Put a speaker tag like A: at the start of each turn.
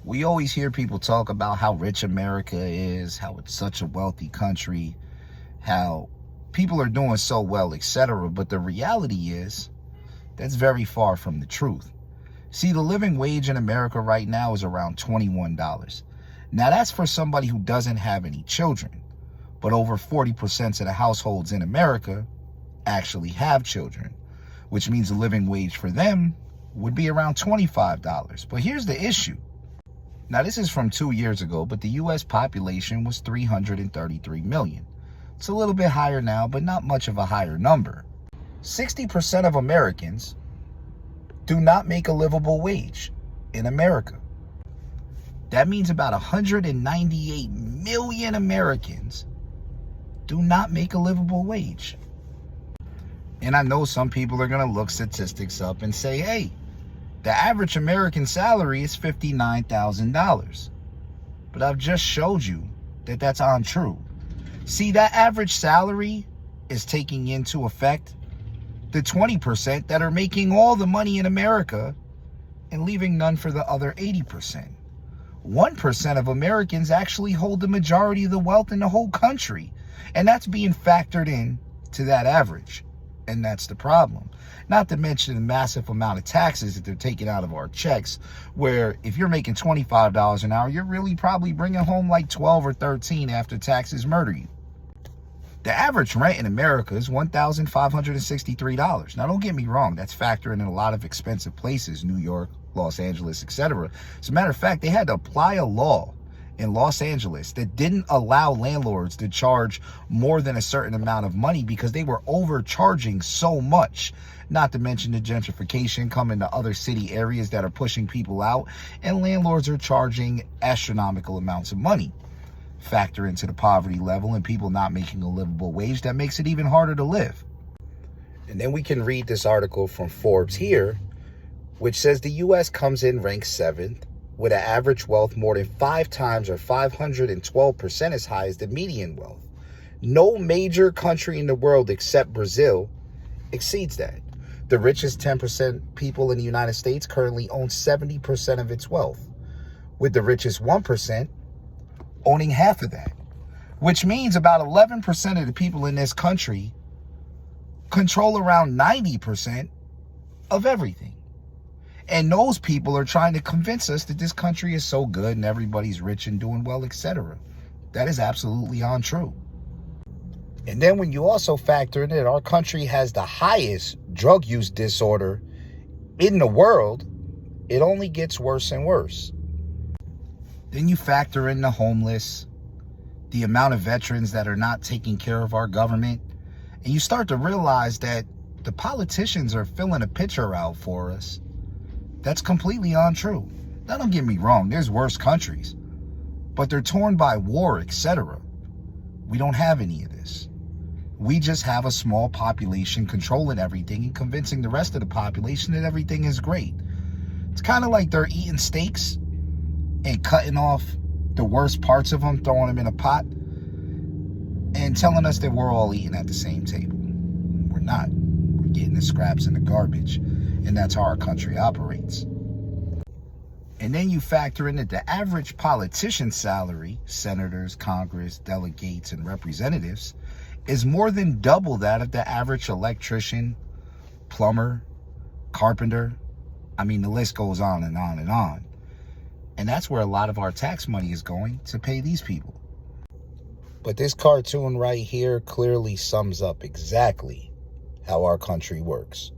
A: We always hear people talk about how rich America is, how it's such a wealthy country, how people are doing so well, etc. But the reality is that's very far from the truth. See, the living wage in America right now is around $21. Now, that's for somebody who doesn't have any children. But over 40% of the households in America actually have children, which means the living wage for them would be around $25. But here's the issue. Now, this is from 2 years ago, but the U.S. population was 333 million. It's a little bit higher now, but not much of a higher number. 60% of Americans do not make a livable wage in America. That means about 198 million Americans do not make a livable wage. And I know some people are going to look statistics up and say, hey, the average American salary is $59,000. But I've just showed you that that's untrue. See, that average salary is taking into effect the 20% that are making all the money in America and leaving none for the other 80%. 1% of Americans actually hold the majority of the wealth in the whole country. And that's being factored in to that average. And that's the problem. Not to mention the massive amount of taxes that they're taking out of our checks, where if you're making $25 an hour, you're really probably bringing home like 12 or 13 after taxes murder you. The average rent in America is $1,563. Now, don't get me wrong. That's factoring in a lot of expensive places, New York, Los Angeles, etc. As a matter of fact, they had to apply a law in Los Angeles that didn't allow landlords to charge more than a certain amount of money because they were overcharging so much. Not to mention the gentrification coming to other city areas that are pushing people out, and landlords are charging astronomical amounts of money. Factor into the poverty level and people not making a livable wage, that makes it even harder to live. And then we can read this article from Forbes here, which says the U.S. comes in ranked 7th with an average wealth more than 5 times or 512% as high as the median wealth. No major country in the world except Brazil exceeds that. The richest 10% people in the United States currently own 70% of its wealth, with the richest 1% owning half of that, which means about 11% of the people in this country control around 90% of everything. And those people are trying to convince us that this country is so good and everybody's rich and doing well, etc. That is absolutely untrue. And then when you also factor in that our country has the highest drug use disorder in the world, it only gets worse and worse. Then you factor in the homeless, the amount of veterans that are not taking care of our government, and you start to realize that the politicians are filling a picture out for us that's completely untrue. Now, don't get me wrong, there's worse countries, but they're torn by war, etc. We don't have any of this. We just have a small population controlling everything and convincing the rest of the population that everything is great. It's kind of like they're eating steaks and cutting off the worst parts of them, throwing them in a pot, and telling us that we're all eating at the same table. We're not. We're getting the scraps and the garbage, and that's how our country operates. And then you factor in that the average politician's salary, senators, Congress, delegates, and representatives, is more than double that of the average electrician, plumber, carpenter. I mean, the list goes on and on and on. And that's where a lot of our tax money is going to pay these people. But this cartoon right here clearly sums up exactly how our country works.